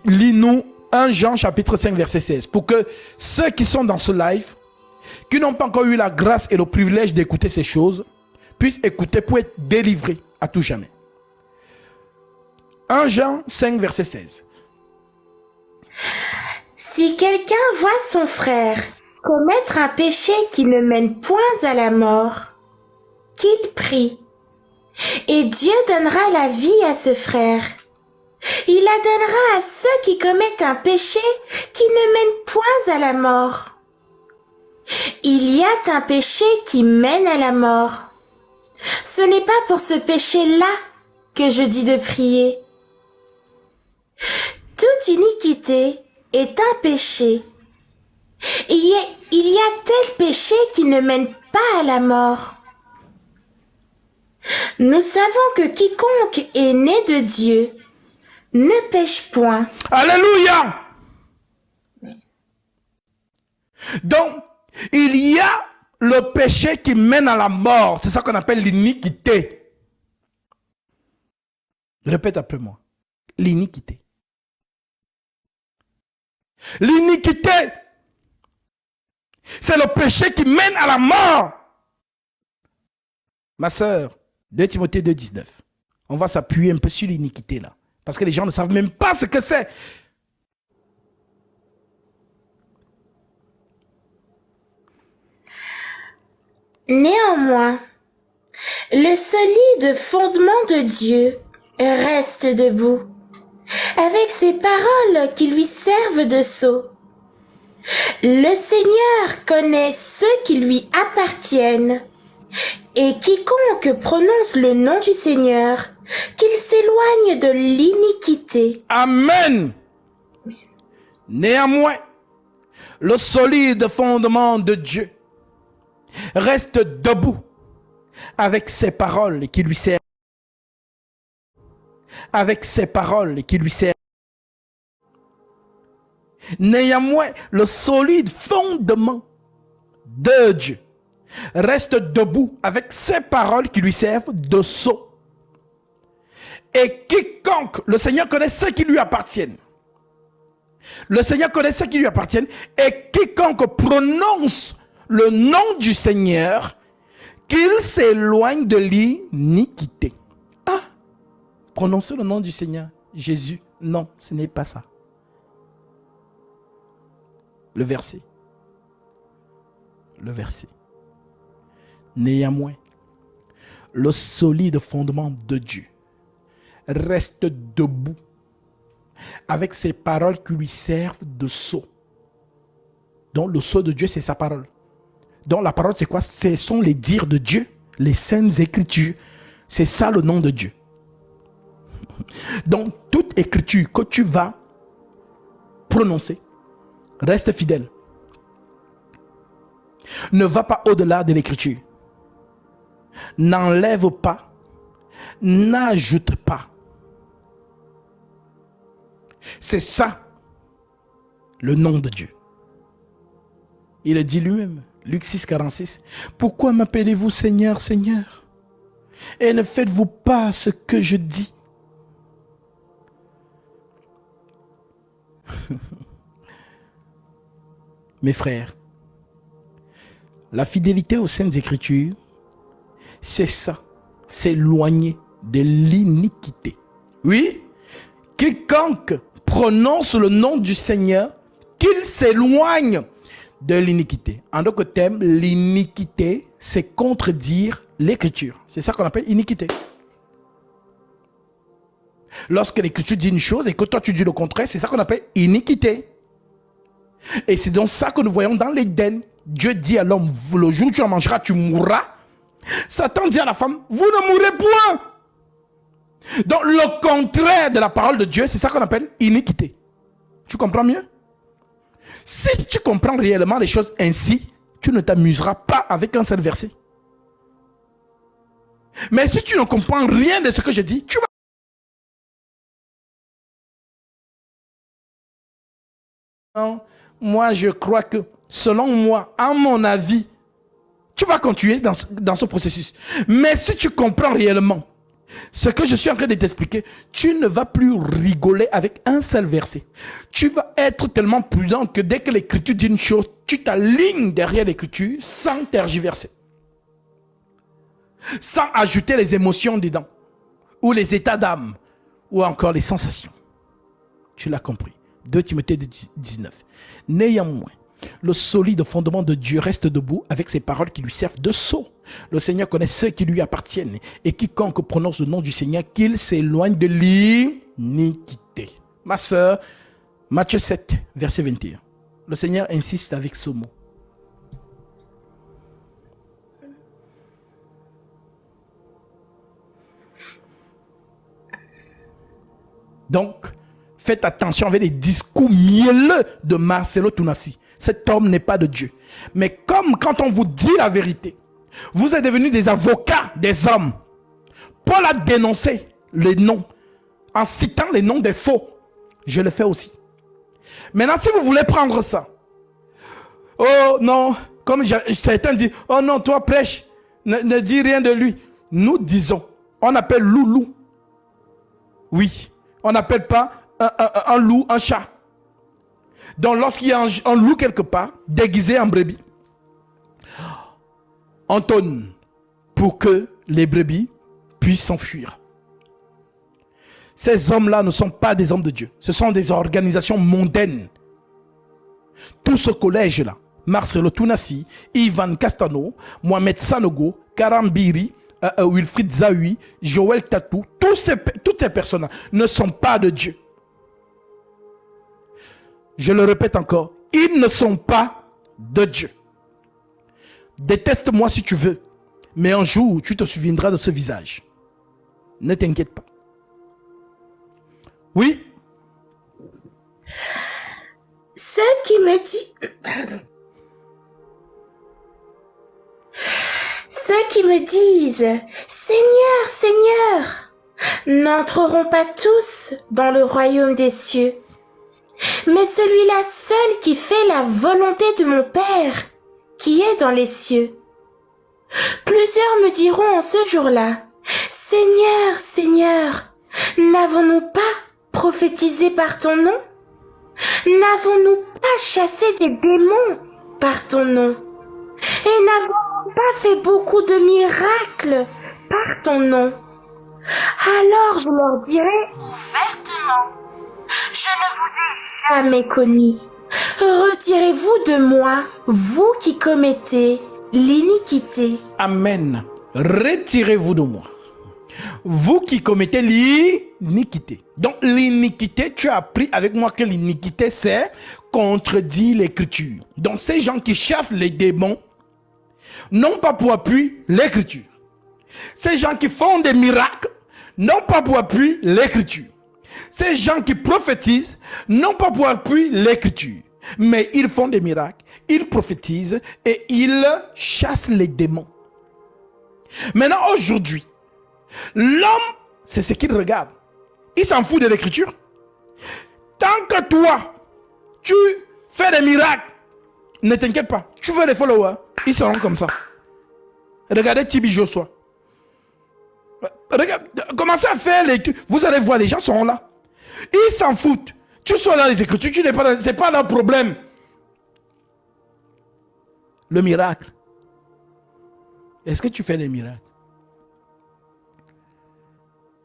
lis-nous 1 Jean chapitre 5 verset 16 pour que ceux qui sont dans ce live, qui n'ont pas encore eu la grâce et le privilège d'écouter ces choses, puissent écouter pour être délivrés à tout jamais. 1 Jean 5 verset 16. Si quelqu'un voit son frère commettre un péché qui ne mène point à la mort, qu'il prie, et Dieu donnera la vie à ce frère. Il la donnera à ceux qui commettent un péché qui ne mène point à la mort. Il y a un péché qui mène à la mort. Ce n'est pas pour ce péché-là que je dis de prier. Toute iniquité est un péché. Il y a tel péché qui ne mène pas à la mort. Nous savons que quiconque est né de Dieu ne pêche point. Alléluia! Donc, il y a le péché qui mène à la mort. C'est ça qu'on appelle l'iniquité. Répète après moi. L'iniquité. L'iniquité, c'est le péché qui mène à la mort. Ma sœur, 2 Timothée 2, 19. On va s'appuyer un peu sur l'iniquité là. Parce que les gens ne savent même pas ce que c'est. Néanmoins, le solide fondement de Dieu reste debout, avec ses paroles qui lui servent de sceau. Le Seigneur connaît ceux qui lui appartiennent, et quiconque prononce le nom du Seigneur, qu'il s'éloigne de l'iniquité. Amen. Néanmoins, le solide fondement de Dieu reste debout avec ses paroles qui lui servent. Avec ses paroles qui lui servent. Néanmoins, le solide fondement de Dieu reste debout avec ses paroles qui lui servent de sceau. Et quiconque, le Seigneur connaît ceux qui lui appartiennent. Le Seigneur connaît ceux qui lui appartiennent. Et quiconque prononce le nom du Seigneur, qu'il s'éloigne de l'iniquité. Ah, prononcer le nom du Seigneur, Jésus. Non, ce n'est pas ça. Le verset. Le verset. Néanmoins, le solide fondement de Dieu reste debout avec ses paroles qui lui servent de sceau. Donc le sceau de Dieu, c'est sa parole. Donc la parole, c'est quoi? Ce sont les dires de Dieu, les saintes écritures. C'est ça le nom de Dieu. Donc toute écriture que tu vas prononcer, reste fidèle. Ne va pas au-delà de l'écriture. N'enlève pas, n'ajoute pas. C'est ça le nom de Dieu. Il a dit lui-même, Luc 6, 46. Pourquoi m'appelez-vous Seigneur, Seigneur, et ne faites-vous pas ce que je dis? Mes frères, la fidélité aux Saintes Écritures, c'est ça, s'éloigner de l'iniquité. Oui, quiconque prononce le nom du Seigneur, qu'il s'éloigne de l'iniquité. En d'autres termes, l'iniquité, c'est contredire l'écriture. C'est ça qu'on appelle iniquité. Lorsque l'écriture dit une chose et que toi tu dis le contraire, c'est ça qu'on appelle iniquité. Et c'est donc ça que nous voyons dans l'Éden. Dieu dit à l'homme, le jour où tu en mangeras, tu mourras. Satan dit à la femme, vous ne mourrez point. Donc le contraire de la parole de Dieu, c'est ça qu'on appelle iniquité. Tu comprends mieux? Si tu comprends réellement les choses ainsi, tu ne t'amuseras pas avec un seul verset. Mais si tu ne comprends rien de ce que je dis, tu vas... Non, moi je crois que, selon moi, à mon avis, tu vas continuer dans ce processus. Mais si tu comprends réellement Ce que je suis en train de t'expliquer, tu ne vas plus rigoler avec un seul verset. Tu vas être tellement prudent que dès que l'écriture dit une chose, tu t'alignes derrière l'écriture sans tergiverser. Sans ajouter les émotions dedans, ou les états d'âme, ou encore les sensations. Tu l'as compris. 2 Timothée 19. Néanmoins, le solide fondement de Dieu reste debout avec ses paroles qui lui servent de sceau. Le Seigneur connaît ceux qui lui appartiennent et quiconque prononce le nom du Seigneur, qu'il s'éloigne de l'iniquité. Ma sœur, Matthieu 7, verset 21. Le Seigneur insiste avec ce mot. Donc, faites attention avec les discours mielleux de Marcelo Tounassi. Cet homme n'est pas de Dieu. Mais comme quand on vous dit la vérité, vous êtes devenus des avocats des hommes. Paul a dénoncé les noms en citant les noms des faux. Je le fais aussi. Maintenant, si vous voulez prendre ça, oh non, comme certains disent, oh non, toi prêche, ne dis rien de lui. Nous disons, on appelle loulou. Oui, on n'appelle pas un loup un chat. Donc lorsqu'il y a un loup quelque part, déguisé en brebis, on tonne pour que les brebis puissent s'enfuir. Ces hommes-là ne sont pas des hommes de Dieu. Ce sont des organisations mondaines. Tout ce collège-là, Marcelo Tounassi, Ivan Castano, Mohamed Sanogo, Karambiri, Wilfried Zahui, Joël Tatou, toutes ces personnes-là ne sont pas de Dieu. Je le répète encore, ils ne sont pas de Dieu. Déteste-moi si tu veux, mais un jour, tu te souviendras de ce visage. Ne t'inquiète pas. Oui? Ceux qui me disent... Pardon. Ceux qui me disent « Seigneur, Seigneur » n'entreront pas tous dans le royaume des cieux, mais celui-là seul qui fait la volonté de mon Père, qui est dans les cieux. Plusieurs me diront en ce jour-là « Seigneur, Seigneur, n'avons-nous pas prophétisé par ton nom? N'avons-nous pas chassé des démons par ton nom? Et n'avons-nous pas fait beaucoup de miracles par ton nom? Alors je leur dirai ouvertement, je ne vous ai jamais connus. Retirez-vous de moi, vous qui commettez l'iniquité. » Amen. Retirez-vous de moi, vous qui commettez l'iniquité. Donc l'iniquité, tu as appris avec moi que l'iniquité, c'est contredire l'écriture. Donc ces gens qui chassent les démons n'ont pas pour appui l'écriture. Ces gens qui font des miracles n'ont pas pour appui l'écriture. Ces gens qui prophétisent n'ont pas pour appui l'écriture. Mais ils font des miracles, ils prophétisent et ils chassent les démons. Maintenant, aujourd'hui, l'homme, c'est ce qu'il regarde. Il s'en fout de l'écriture. Tant que toi, tu fais des miracles, ne t'inquiète pas. Tu veux les followers, ils seront comme ça. Regardez Tibi Joshua. Regarde, commencez à faire les... Vous allez voir, les gens seront là. Ils s'en foutent. Tu sois dans les écritures, tu n'es pas dans... C'est pas leur problème. Le miracle. Est-ce que tu fais des miracles?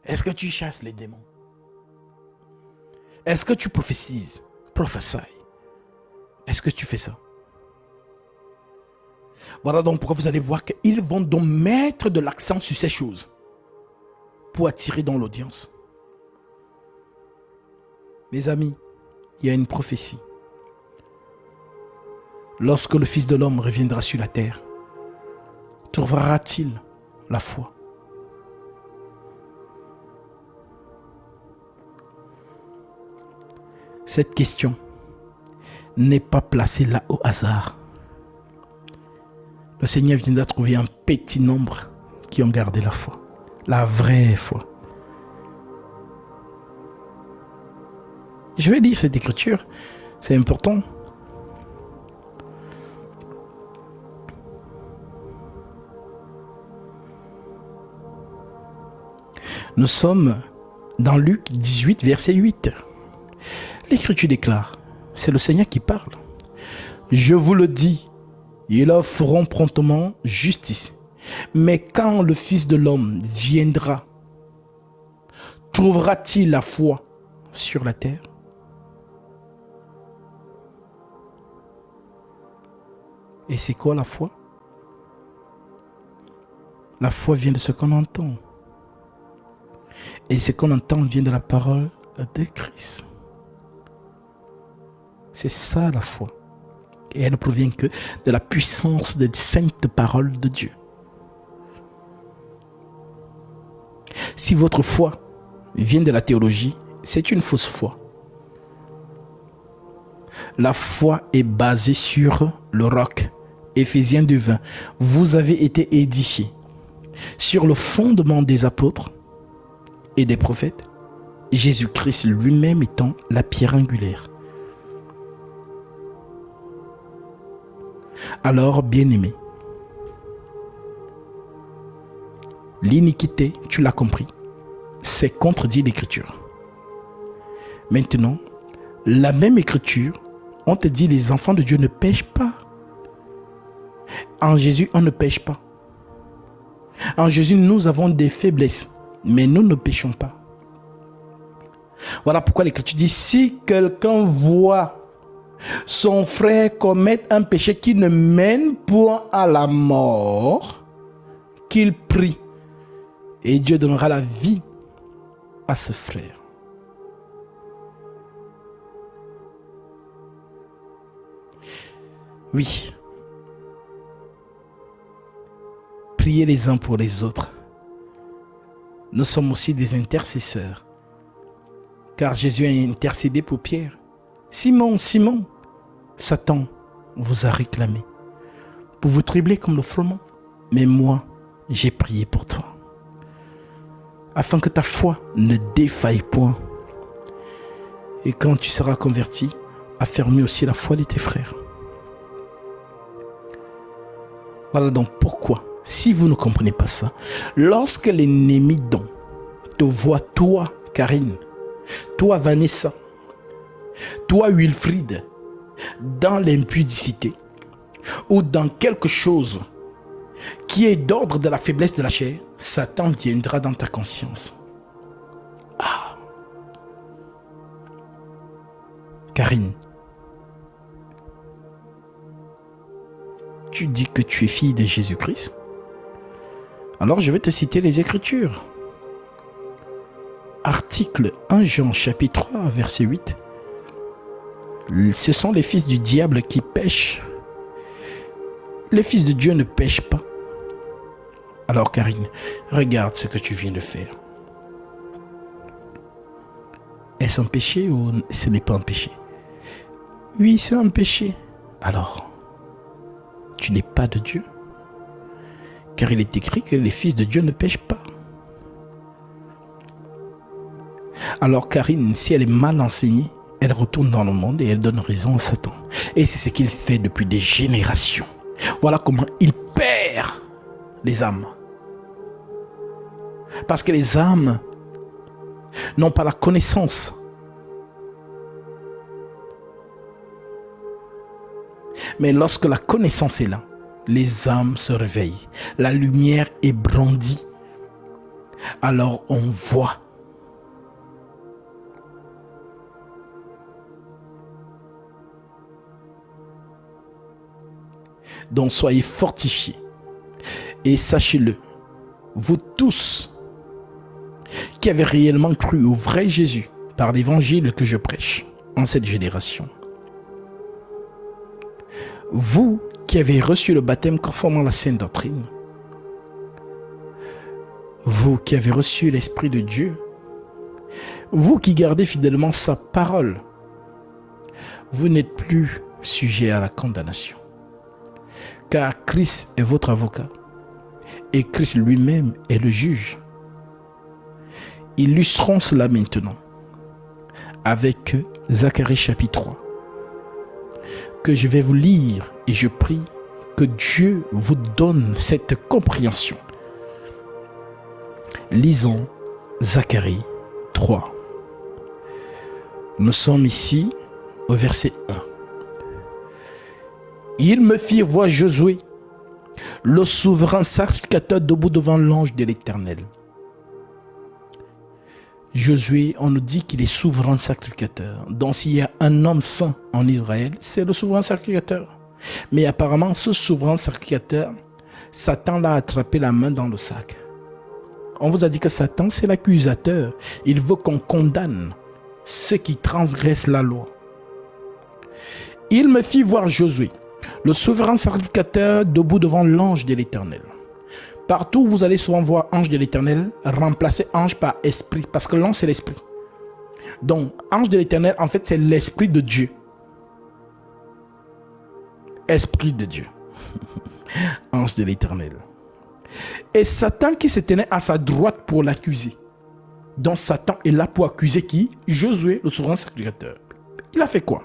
Est-ce que tu chasses les démons? Est-ce que tu prophétises? Prophesy. Est-ce que tu fais ça? Voilà donc pourquoi vous allez voir qu'ils vont donc mettre de l'accent sur ces choses pour attirer dans l'audience. Mes amis, il y a une prophétie. Lorsque le Fils de l'homme reviendra sur la terre, trouvera-t-il la foi? Cette question n'est pas placée là au hasard. Le Seigneur viendra trouver un petit nombre qui ont gardé la foi, la vraie foi. Je vais lire cette écriture, c'est important. Nous sommes dans Luc 18, verset 8. L'Écriture déclare, c'est le Seigneur qui parle. Je vous le dis, ils leur feront promptement justice. Mais quand le Fils de l'homme viendra, trouvera-t-il la foi sur la terre? Et c'est quoi la foi? La foi vient de ce qu'on entend. Et ce qu'on entend vient de la parole de Christ. C'est ça la foi. Et elle ne provient que de la puissance des saintes paroles de Dieu. Si votre foi vient de la théologie, c'est une fausse foi. La foi est basée sur le roc. Éphésiens 2:20. Vous avez été édifiés sur le fondement des apôtres et des prophètes, Jésus-Christ lui-même étant la pierre angulaire. Alors, bien-aimé, l'iniquité, tu l'as compris, c'est contredit l'Écriture. Maintenant, la même Écriture, on te dit les enfants de Dieu ne pêchent pas. En Jésus, on ne pêche pas. En Jésus, nous avons des faiblesses, mais nous ne péchons pas. Voilà pourquoi l'Écriture dit, si quelqu'un voit son frère commettre un péché qui ne mène point à la mort, qu'il prie, et Dieu donnera la vie à ce frère. Oui. Priez les uns pour les autres. Nous sommes aussi des intercesseurs. Car Jésus a intercédé pour Pierre. Simon, Simon, Satan vous a réclamé pour vous tribler comme le froment. Mais moi, j'ai prié pour toi, afin que ta foi ne défaille point. Et quand tu seras converti, affermis aussi la foi de tes frères. Voilà donc pourquoi, si vous ne comprenez pas ça, lorsque l'ennemi donc te voit, toi, Karine, toi, Vanessa, toi, Wilfried, dans l'impudicité ou dans quelque chose qui est d'ordre de la faiblesse de la chair, Satan viendra dans ta conscience. Ah, Karine, tu dis que tu es fille de Jésus-Christ? Alors je vais te citer les Écritures. Article 1 Jean chapitre 3 verset 8. Ce sont les fils du diable qui pêchent. Les fils de Dieu ne pêchent pas. Alors Karine, regarde ce que tu viens de faire. Est-ce un péché ou ce n'est pas un péché? Oui, c'est un péché. Alors, tu n'es pas de Dieu. Car il est écrit que les fils de Dieu ne pêchent pas. Alors Karine, si elle est mal enseignée, elle retourne dans le monde et elle donne raison à Satan. Et c'est ce qu'il fait depuis des générations. Voilà comment il perd les âmes. Parce que les âmes n'ont pas la connaissance. Mais lorsque la connaissance est là, les âmes se réveillent. La lumière est brandie. Alors on voit. Donc soyez fortifiés. Et sachez-le, vous tous qui avez réellement cru au vrai Jésus par l'évangile que je prêche en cette génération, vous qui avez reçu le baptême conformément à la sainte doctrine, vous qui avez reçu l'Esprit de Dieu, vous qui gardez fidèlement sa parole, vous n'êtes plus sujet à la condamnation. Car Christ est votre avocat et Christ lui-même est le juge. Illustrons cela maintenant avec Zacharie chapitre 3 que je vais vous lire et je prie que Dieu vous donne cette compréhension. Lisons Zacharie 3. Nous sommes ici au verset 1. Il me fit voir Josué, le souverain sacrificateur, debout devant l'ange de l'Éternel. Josué, on nous dit qu'il est souverain sacrificateur. Donc s'il y a un homme saint en Israël, c'est le souverain sacrificateur. Mais apparemment, ce souverain sacrificateur, Satan l'a attrapé la main dans le sac. On vous a dit que Satan, c'est l'accusateur. Il veut qu'on condamne ceux qui transgressent la loi. Il me fit voir Josué, le souverain sacrificateur, debout devant l'ange de l'Éternel. Partout où vous allez souvent voir ange de l'Éternel, remplacer ange par esprit, parce que l'ange c'est l'esprit. Donc, ange de l'Éternel, en fait, c'est l'esprit de Dieu. Esprit de Dieu. Ange de l'Éternel. Et Satan qui se tenait à sa droite pour l'accuser. Donc, Satan est là pour accuser qui? Josué, le souverain sacrificateur. Il a fait quoi?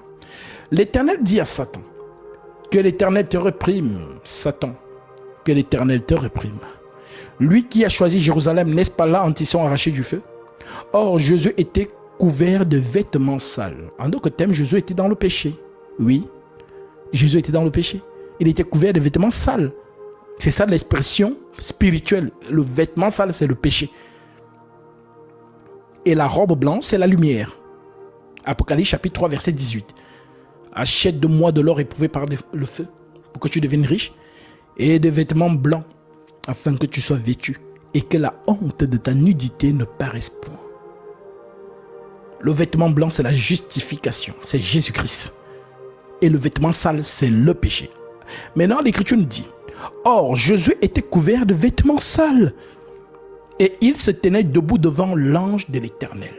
L'Éternel dit à Satan, que l'Éternel te réprime, Satan. Que l'Éternel te réprime. Lui qui a choisi Jérusalem, n'est-ce pas là en tisson arraché du feu? Or, Josué était couvert de vêtements sales. En d'autres termes, Josué était dans le péché. Oui, Josué était dans le péché. Il était couvert de vêtements sales. C'est ça l'expression spirituelle. Le vêtement sale, c'est le péché. Et la robe blanche, c'est la lumière. Apocalypse chapitre 3, verset 18. Achète de moi de l'or éprouvé par le feu, pour que tu deviennes riche, et des vêtements blancs, afin que tu sois vêtu, et que la honte de ta nudité ne paraisse point. Le vêtement blanc, c'est la justification, c'est Jésus-Christ. Et le vêtement sale, c'est le péché. Maintenant, l'Écriture nous dit, or, Josué était couvert de vêtements sales, et il se tenait debout devant l'ange de l'Éternel.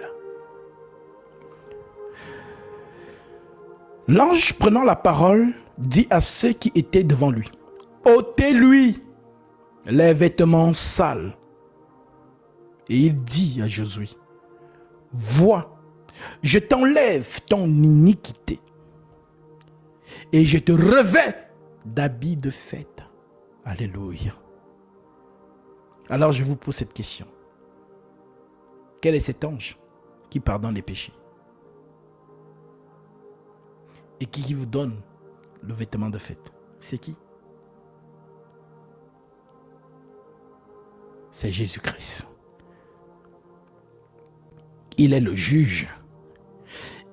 L'ange, prenant la parole, dit à ceux qui étaient devant lui, ôtez-lui les vêtements sales. Et il dit à Josué, vois, je t'enlève ton iniquité et je te revêts d'habits de fête. Alléluia. Alors je vous pose cette question. Quel est cet ange qui pardonne les péchés et qui vous donne le vêtement de fête? C'est qui? C'est Jésus-Christ. Il est le juge.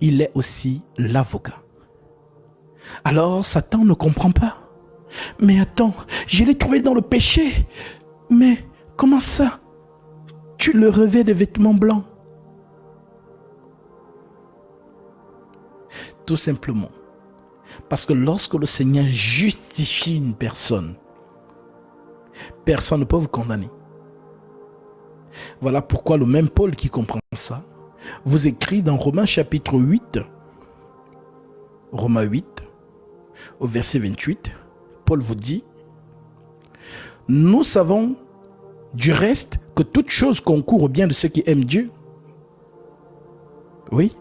Il est aussi l'avocat. Alors Satan ne comprend pas. Mais attends, je l'ai trouvé dans le péché. Mais comment ça? Tu le revêts de vêtements blancs. Tout simplement. Parce que lorsque le Seigneur justifie une personne, personne ne peut vous condamner. Voilà pourquoi le même Paul qui comprend ça vous écrit dans Romains chapitre 8, Romains 8, au verset 28, Paul vous dit, nous savons du reste que toute chose concourt au bien de ceux qui aiment Dieu. Oui.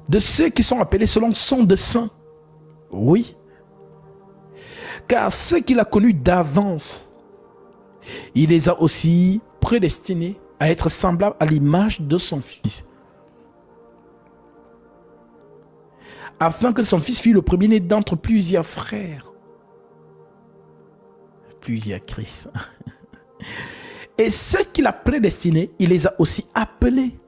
De ceux qui sont appelés selon son dessein. Oui. Car ceux qu'il a connus d'avance, il les a aussi prédestinés à être semblables à l'image de son Fils, afin que son Fils fût le premier-né d'entre plusieurs frères. Plusieurs Christ. Et ceux qu'il a prédestinés, il les a aussi appelés.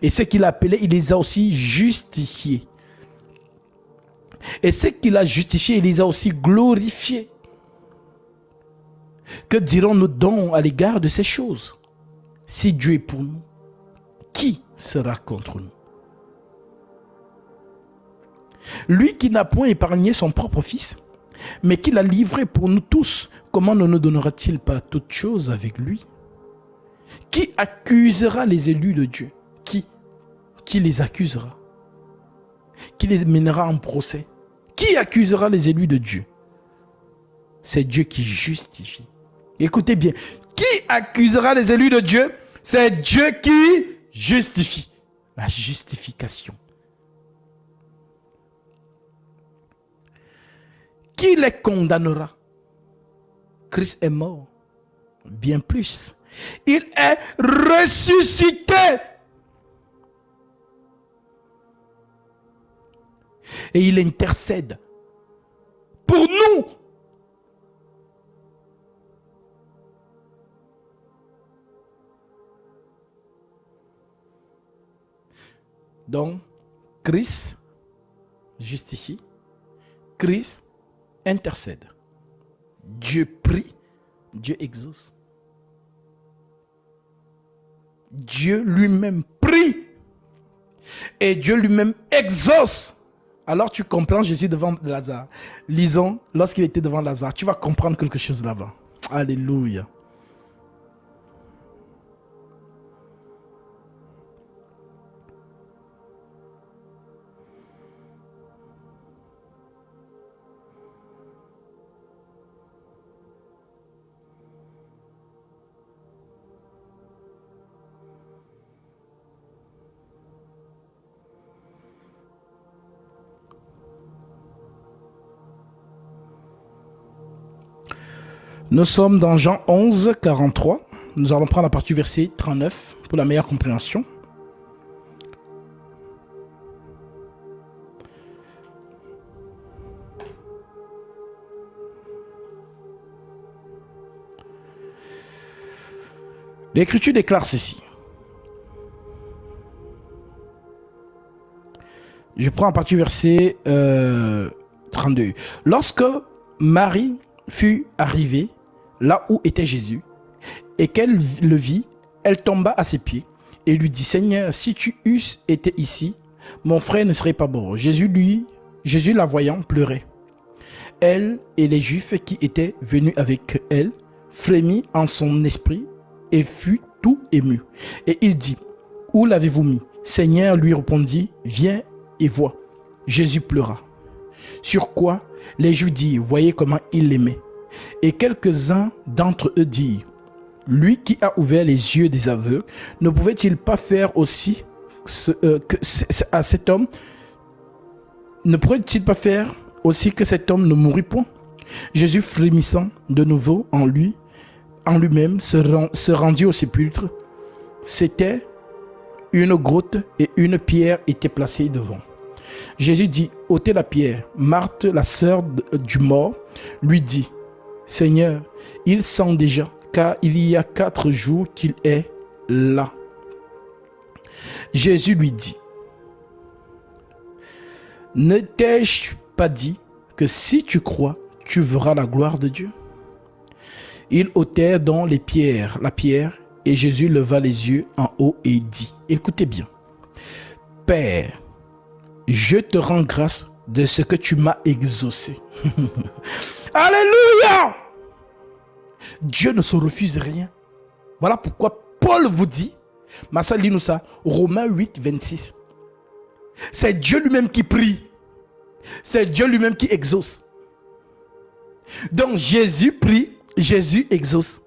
Et ceux qu'il a appelés, il les a aussi justifiés. Et ceux qu'il a justifiés, il les a aussi glorifiés. Que dirons-nous donc à l'égard de ces choses? Si Dieu est pour nous, qui sera contre nous? Lui qui n'a point épargné son propre Fils, mais qui l'a livré pour nous tous, comment ne nous donnera-t-il pas toutes choses avec lui? Qui accusera les élus de Dieu? Qui les accusera? Qui les mènera en procès? Qui accusera les élus de Dieu? C'est Dieu qui justifie. Écoutez bien, qui accusera les élus de Dieu? C'est Dieu qui justifie. La justification. Qui les condamnera? Christ est mort. Bien plus, Il est ressuscité. Et il intercède pour nous. Donc, Christ justifie, Christ intercède. Dieu prie, Dieu exauce. Dieu lui-même prie et Dieu lui-même exauce. Alors tu comprends Jésus devant Lazare. Lisons, lorsqu'il était devant Lazare, tu vas comprendre quelque chose là-bas. Alléluia. Nous sommes dans Jean 11, 43. Nous allons prendre la partie verset 39 pour la meilleure compréhension. L'Écriture déclare ceci. Je prends la partie verset 32. Lorsque Marie fut arrivée là où était Jésus, et qu'elle le vit, elle tomba à ses pieds et lui dit, Seigneur, si tu eusses été ici, mon frère ne serait pas mort. Jésus, la voyant, pleurait. Elle et les Juifs qui étaient venus avec elle frémit en son esprit et fut tout ému. Et il dit, où l'avez-vous mis? Seigneur lui répondit, viens et vois. Jésus pleura. Sur quoi les Juifs dirent, voyez comment il l'aimait. Et quelques-uns d'entre eux dirent, lui qui a ouvert les yeux des aveugles, ne pouvait-il pas faire aussi à cet homme, ne pourrait-il pas faire aussi que cet homme ne mourût point? Jésus, frémissant de nouveau en lui-même, se rendit au sépulcre. C'était une grotte et une pierre était placée devant. Jésus dit, ôtez la pierre. Marthe, la sœur du mort, lui dit, Seigneur, il sent déjà, car il y a 4 jours qu'il est là. Jésus lui dit, ne t'ai-je pas dit que si tu crois, tu verras la gloire de Dieu? Ils ôtèrent donc la pierre, et Jésus leva les yeux en haut et dit, écoutez bien, Père, je te rends grâce de ce que tu m'as exaucé. Alléluia! Dieu ne se refuse rien. Voilà pourquoi Paul vous dit, ma sœur, lis-nous ça, Romains 8, 26. C'est Dieu lui-même qui prie. C'est Dieu lui-même qui exauce. Donc Jésus prie, Jésus exauce.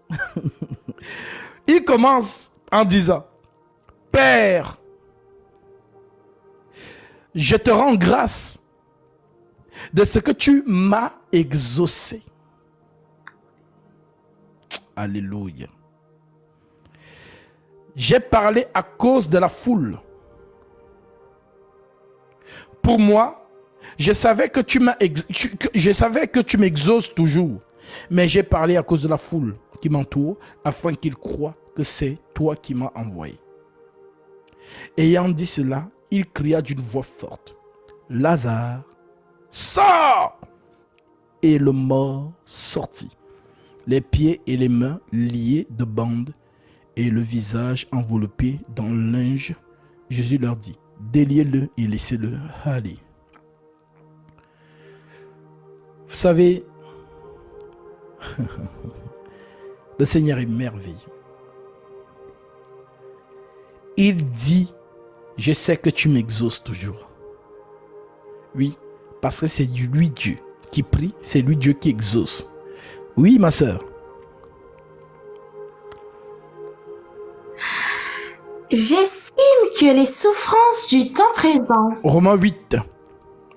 Il commence en disant, Père, je te rends grâce de ce que tu m'as exaucé. Alléluia. J'ai parlé à cause de la foule. Pour moi, je savais que tu m'exauces toujours, mais j'ai parlé à cause de la foule qui m'entoure, afin qu'ils croient que c'est toi qui m'as envoyé. Ayant dit cela, il cria d'une voix forte, Lazare, sors! Et le mort sortit, les pieds et les mains liés de bandes et le visage enveloppé dans le linge. Jésus leur dit, déliez-le et laissez-le aller. Vous savez, le Seigneur est merveilleux. Il dit, je sais que tu m'exauces toujours. Oui, parce que c'est lui Dieu qui prie, c'est lui Dieu qui exauce. Oui, ma sœur. J'estime que les souffrances du temps présent. Romains 8,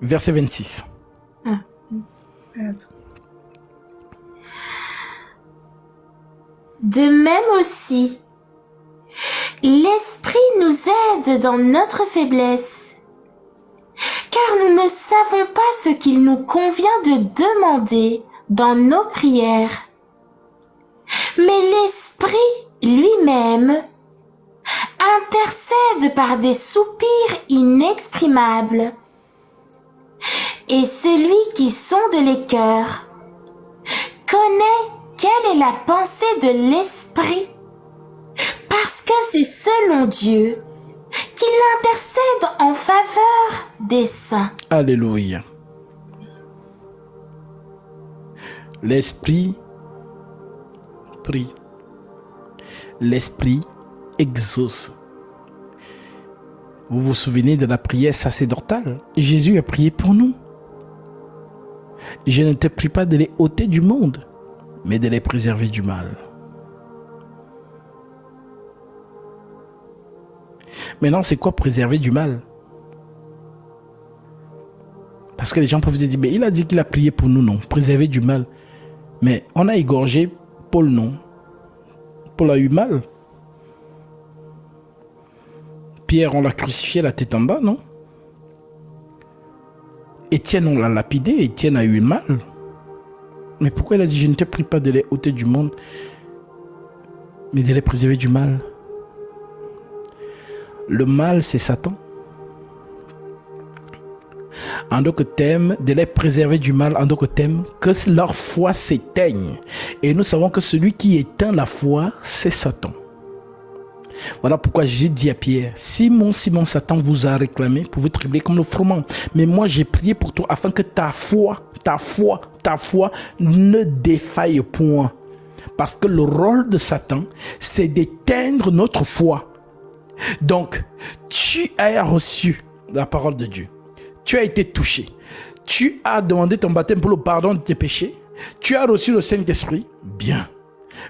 verset 26. De même aussi, l'Esprit nous aide dans notre faiblesse, car nous ne savons pas ce qu'il nous convient de demander dans nos prières. Mais l'Esprit lui-même intercède par des soupirs inexprimables. Et celui qui sonde les cœurs connaît quelle est la pensée de l'Esprit, parce que c'est selon Dieu qu'il intercède en faveur des saints. Alléluia. L'Esprit prie. L'Esprit exauce. Vous vous souvenez de la prière sacerdotale? Jésus a prié pour nous. Je ne te prie pas de les ôter du monde, mais de les préserver du mal. Maintenant, c'est quoi préserver du mal? Parce que les gens peuvent se dire, mais il a dit qu'il a prié pour nous, non? Préserver du mal. Mais on a égorgé Paul, non? Paul a eu mal. Pierre, on l'a crucifié la tête en bas, non? Étienne, on l'a lapidé. Étienne a eu mal. Mais pourquoi il a dit, je ne te prie pas de les ôter du monde, mais de les préserver du mal? Le mal, c'est Satan. En d'autres termes, de les préserver du mal, en d'autres termes, que leur foi s'éteigne. Et nous savons que celui qui éteint la foi, c'est Satan. Voilà pourquoi Jésus dit à Pierre, Simon, Simon, Satan vous a réclamé pour vous trembler comme le froment. Mais moi, j'ai prié pour toi afin que ta foi ne défaille point. Parce que le rôle de Satan, c'est d'éteindre notre foi. Donc, tu as reçu la parole de Dieu. Tu as été touché. Tu as demandé ton baptême pour le pardon de tes péchés. Tu as reçu le Saint-Esprit. Bien.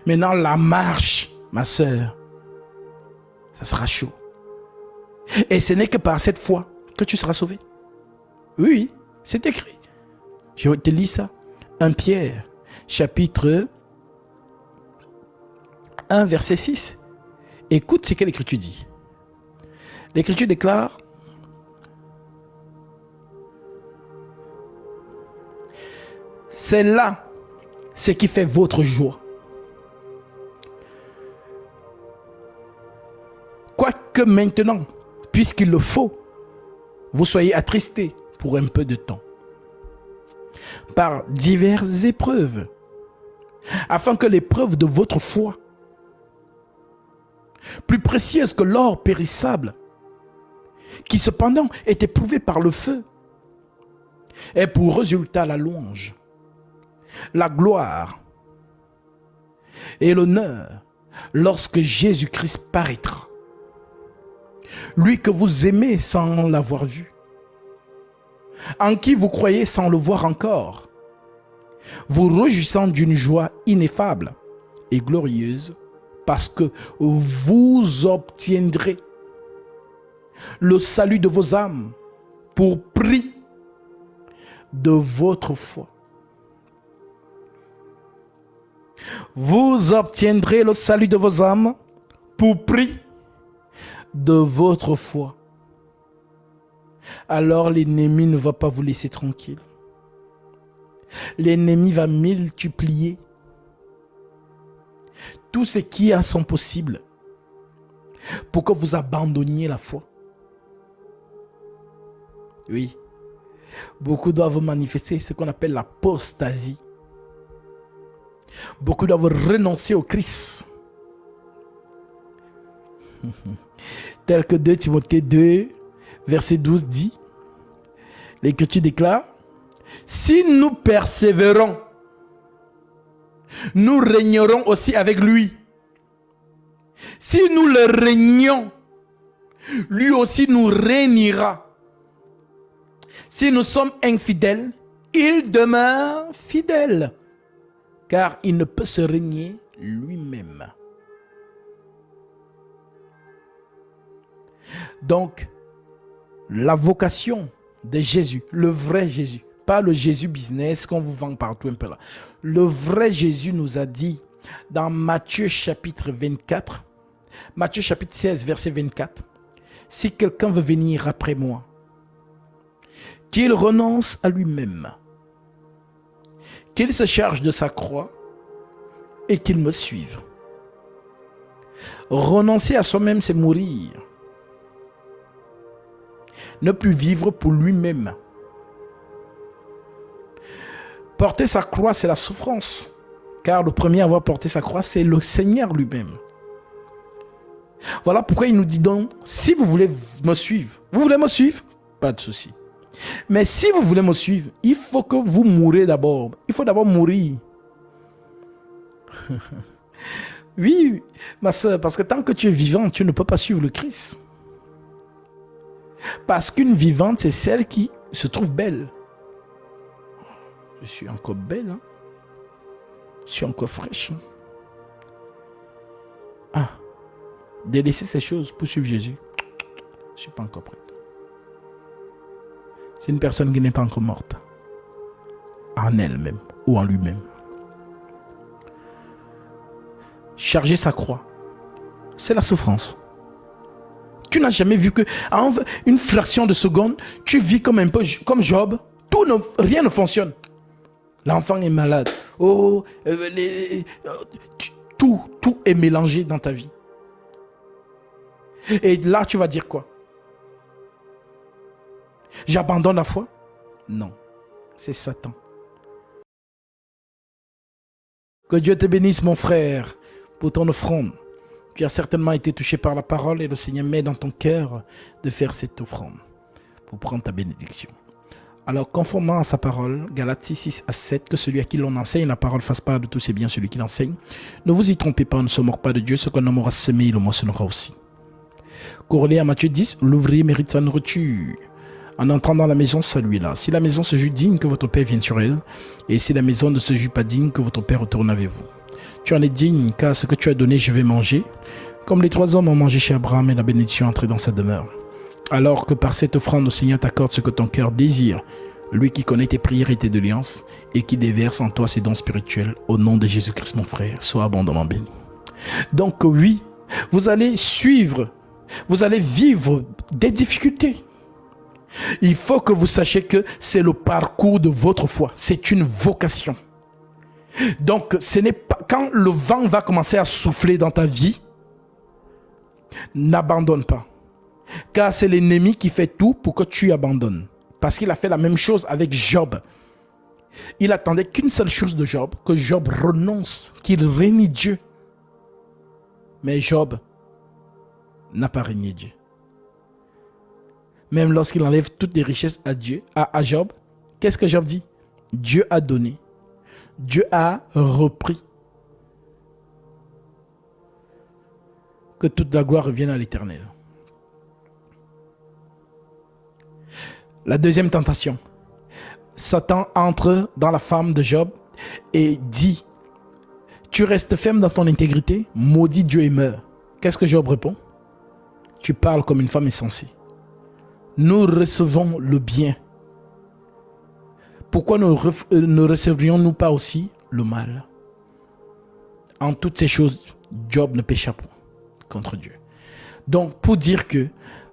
Maintenant, la marche, ma sœur, ça sera chaud. Et ce n'est que par cette foi que tu seras sauvé. Oui, c'est écrit. Je te lis ça. 1 Pierre, chapitre 1, verset 6. Écoute ce que l'Écriture dit. L'Écriture déclare, c'est là ce qui fait votre joie. Quoique maintenant, puisqu'il le faut, vous soyez attristés pour un peu de temps, par diverses épreuves, afin que l'épreuve de votre foi, plus précieuse que l'or périssable, qui cependant est éprouvé par le feu, ait pour résultat la louange, la gloire et l'honneur lorsque Jésus-Christ paraîtra. Lui que vous aimez sans l'avoir vu, en qui vous croyez sans le voir encore, vous réjouissant d'une joie ineffable et glorieuse, parce que vous obtiendrez le salut de vos âmes pour prix de votre foi. Vous obtiendrez le salut de vos âmes pour prix de votre foi. Alors l'ennemi ne va pas vous laisser tranquille. L'ennemi va multiplier tout ce qui est son possible pour que vous abandonniez la foi. Oui, beaucoup doivent manifester ce qu'on appelle l'apostasie. Beaucoup doivent renoncer au Christ. Tel que 2 Timothée 2, verset 12 dit, l'Écriture déclare, si nous persévérons, nous régnerons aussi avec lui. Si nous le régnons, lui aussi nous régnera. Si nous sommes infidèles, il demeure fidèle, car il ne peut se régner lui-même. Donc, la vocation de Jésus, le vrai Jésus, pas le Jésus business qu'on vous vend partout un peu là. Le vrai Jésus nous a dit, dans Matthieu chapitre 24, Matthieu chapitre 16, verset 24. Si quelqu'un veut venir après moi, qu'il renonce à lui-même, qu'il se charge de sa croix et qu'il me suive. Renoncer à soi-même, c'est mourir. Ne plus vivre pour lui-même. Porter sa croix, c'est la souffrance. Car le premier à avoir porté sa croix, c'est le Seigneur lui-même. Voilà pourquoi il nous dit donc, si vous voulez me suivre, vous voulez me suivre? Pas de souci. Mais si vous voulez me suivre, il faut que vous mourrez d'abord. Il faut d'abord mourir. Oui, ma soeur, parce que tant que tu es vivante, tu ne peux pas suivre le Christ. Parce qu'une vivante, c'est celle qui se trouve belle. Je suis encore belle, hein? Je suis encore fraîche. Hein? Ah, délaisser ces choses pour suivre Jésus. Je ne suis pas encore prête. C'est une personne qui n'est pas encore morte. En elle-même ou en lui-même. Charger sa croix, c'est la souffrance. Tu n'as jamais vu que en une fraction de seconde, tu vis comme un peu comme Job. Rien ne fonctionne. L'enfant est malade. Oh, tout est mélangé dans ta vie. Et là, tu vas dire quoi? J'abandonne la foi? Non, c'est Satan. Que Dieu te bénisse, mon frère, pour ton offrande. Tu as certainement été touché par la parole et le Seigneur met dans ton cœur de faire cette offrande pour prendre ta bénédiction. Alors, conformément à sa parole, Galates 6 à 7, que celui à qui l'on enseigne la parole fasse part de tous ses biens, celui qui l'enseigne. Ne vous y trompez pas, on ne se moque pas de Dieu, ce qu'on homme aura semé, il le moissonnera aussi. Corrélé à Matthieu 10, l'ouvrier mérite sa nourriture. En entrant dans la maison, saluez-la. Si la maison se jure digne, que votre Père vienne sur elle. Et si la maison ne se jure pas digne, que votre Père retourne avec vous. Tu en es digne, car ce que tu as donné, je vais manger. Comme les 3 hommes ont mangé chez Abraham et la bénédiction est entrée dans sa demeure. Alors que par cette offrande, le Seigneur t'accorde ce que ton cœur désire. Lui qui connaît tes prières et tes doléances et qui déverse en toi ses dons spirituels. Au nom de Jésus-Christ, mon frère, sois abondamment béni. Donc oui, vous allez suivre, vous allez vivre des difficultés. Il faut que vous sachiez que c'est le parcours de votre foi. C'est une vocation. Donc, ce n'est pas quand le vent va commencer à souffler dans ta vie, n'abandonne pas. Car c'est l'ennemi qui fait tout pour que tu abandonnes. Parce qu'il a fait la même chose avec Job. Il attendait qu'une seule chose de Job, que Job renonce, qu'il renie Dieu. Mais Job n'a pas renié Dieu. Même lorsqu'il enlève toutes les richesses à Dieu, à Job, qu'est-ce que Job dit? Dieu a donné. Dieu a repris. Que toute la gloire revienne à l'Éternel. La deuxième tentation. Satan entre dans la femme de Job et dit: tu restes ferme dans ton intégrité, maudis Dieu et meurs. Qu'est-ce que Job répond? Tu parles comme une femme insensée. Nous recevons le bien. Pourquoi ne recevrions-nous pas aussi le mal? En toutes ces choses, Job ne pécha point contre Dieu. Donc, pour dire que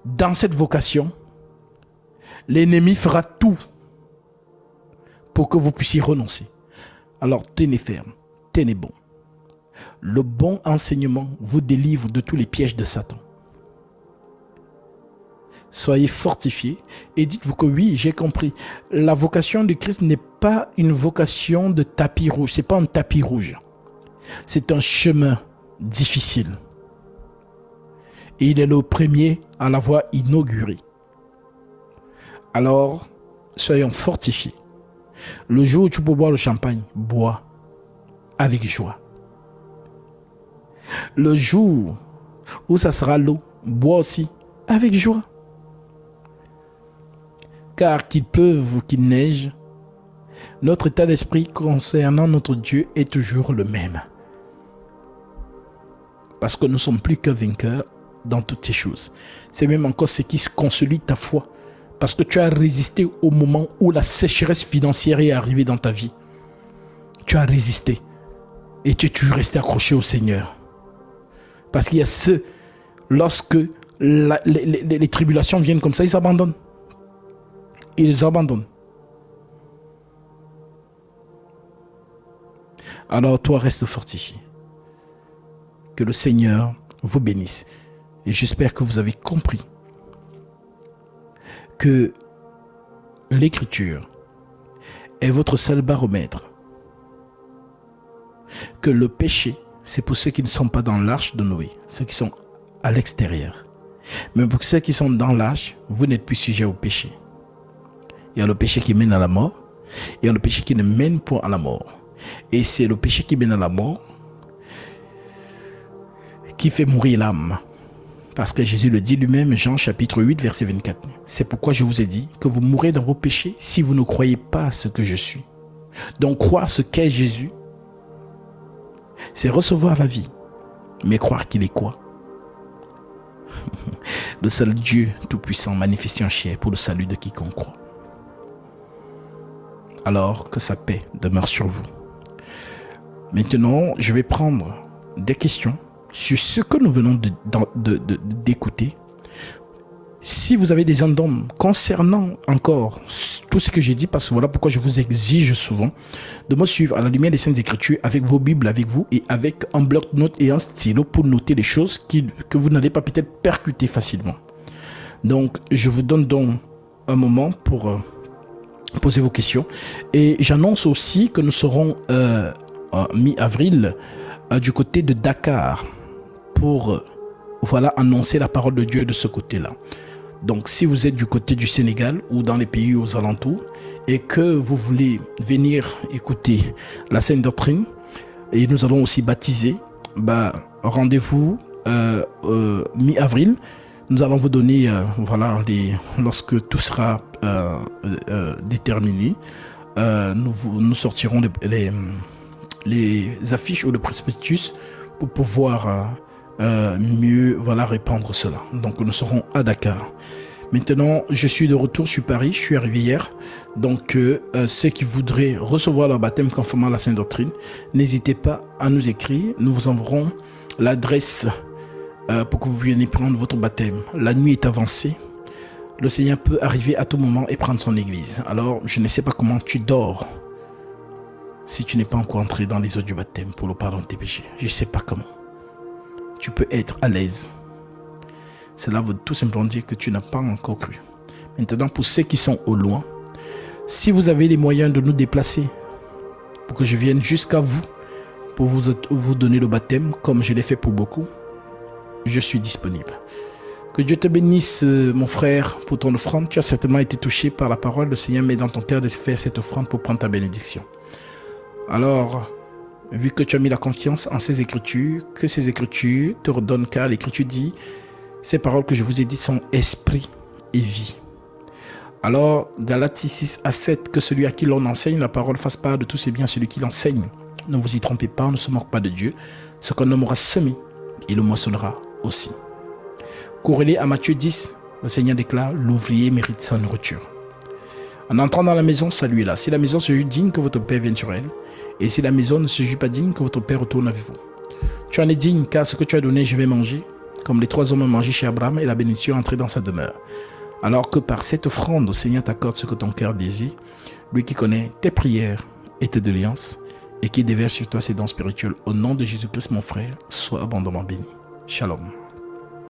dans cette vocation, l'ennemi fera tout pour que vous puissiez renoncer. Alors, tenez ferme, tenez bon. Le bon enseignement vous délivre de tous les pièges de Satan. Soyez fortifiés et dites-vous que oui, j'ai compris. La vocation de Christ n'est pas une vocation de tapis rouge. Ce n'est pas un tapis rouge. C'est un chemin difficile. Et il est le premier à l'avoir inauguré. Alors, soyons fortifiés. Le jour où tu peux boire le champagne, bois avec joie. Le jour où ça sera l'eau, bois aussi avec joie. Car qu'il pleuve ou qu'il neige, notre état d'esprit concernant notre Dieu est toujours le même. Parce que nous ne sommes plus que vainqueurs dans toutes ces choses. C'est même encore ce qui consolide ta foi. Parce que tu as résisté au moment où la sécheresse financière est arrivée dans ta vie. Tu as résisté. Et tu es toujours resté accroché au Seigneur. Parce qu'il y a ceux, lorsque les tribulations viennent comme ça, ils abandonnent. Ils abandonnent. Alors toi, reste fortifié. Que le Seigneur vous bénisse. Et j'espère que vous avez compris que l'Écriture est votre seul baromètre. Que le péché, c'est pour ceux qui ne sont pas dans l'arche de Noé, ceux qui sont à l'extérieur. Mais pour ceux qui sont dans l'arche, vous n'êtes plus sujet au péché. Il y a le péché qui mène à la mort, il y a le péché qui ne mène point à la mort. Et c'est le péché qui mène à la mort qui fait mourir l'âme. Parce que Jésus le dit lui-même, Jean chapitre 8, verset 24. C'est pourquoi je vous ai dit que vous mourrez dans vos péchés si vous ne croyez pas ce que je suis. Donc croire ce qu'est Jésus, c'est recevoir la vie. Mais croire qu'il est quoi? Le seul Dieu tout-puissant manifesté en chair pour le salut de quiconque croit. Alors que sa paix demeure sur vous. Maintenant, je vais prendre des questions sur ce que nous venons d'écouter. Si vous avez des addendums concernant encore tout ce que j'ai dit, parce que voilà pourquoi je vous exige souvent de me suivre à la lumière des Saintes Écritures avec vos Bibles avec vous et avec un bloc-notes et un stylo pour noter les choses que vous n'allez pas peut-être percuter facilement. Donc, je vous donne donc un moment pour poser vos questions. Et j'annonce aussi que nous serons mi-avril du côté de Dakar pour voilà, annoncer la parole de Dieu de ce côté-là. Donc, si vous êtes du côté du Sénégal ou dans les pays aux alentours et que vous voulez venir écouter la Sainte Doctrine, et nous allons aussi baptiser, rendez-vous mi-avril. Nous allons vous donner, voilà, lorsque tout sera déterminé, nous sortirons les affiches ou le prospectus pour pouvoir mieux répandre cela. Donc nous serons à Dakar. Maintenant, je suis de retour sur Paris, je suis arrivé hier. Donc ceux qui voudraient recevoir leur baptême conformément à la Sainte Doctrine, n'hésitez pas à nous écrire. Nous vous enverrons l'adresse pour que vous veniez prendre votre baptême. La nuit est avancée. Le Seigneur peut arriver à tout moment et prendre son église. Alors, je ne sais pas comment tu dors si tu n'es pas encore entré dans les eaux du baptême pour le pardon de tes péchés. Je ne sais pas comment. Tu peux être à l'aise. Cela veut tout simplement dire que tu n'as pas encore cru. Maintenant, pour ceux qui sont au loin, si vous avez les moyens de nous déplacer pour que je vienne jusqu'à vous pour vous donner le baptême, comme je l'ai fait pour beaucoup, je suis disponible. Que Dieu te bénisse, mon frère, pour ton offrande. Tu as certainement été touché par la parole. Le Seigneur met dans ton cœur de faire cette offrande pour prendre ta bénédiction. Alors, vu que tu as mis la confiance en ces Écritures, que ces Écritures te redonnent, car l'Écriture dit, ces paroles que je vous ai dites sont esprit et vie. Alors, Galates 6 à 7, que celui à qui l'on enseigne la parole fasse part de tous ses biens, celui qui l'enseigne. Ne vous y trompez pas, on ne se moque pas de Dieu. Ce qu'on homme aura semé, il le moissonnera aussi. Corrélé à Matthieu 10, le Seigneur déclare, l'ouvrier mérite sa nourriture. En entrant dans la maison, saluez-la. Si la maison se juge digne, que votre Père vienne sur elle. Et si la maison ne se juge pas digne, que votre Père retourne avec vous. Tu en es digne, car ce que tu as donné, je vais manger. Comme les 3 hommes ont mangé chez Abraham, et la bénédiction est entrée dans sa demeure. Alors que par cette offrande, le Seigneur t'accorde ce que ton cœur désire, lui qui connaît tes prières et tes doléances, et qui déverse sur toi ses dons spirituels. Au nom de Jésus-Christ, mon frère, sois abondamment béni. Shalom.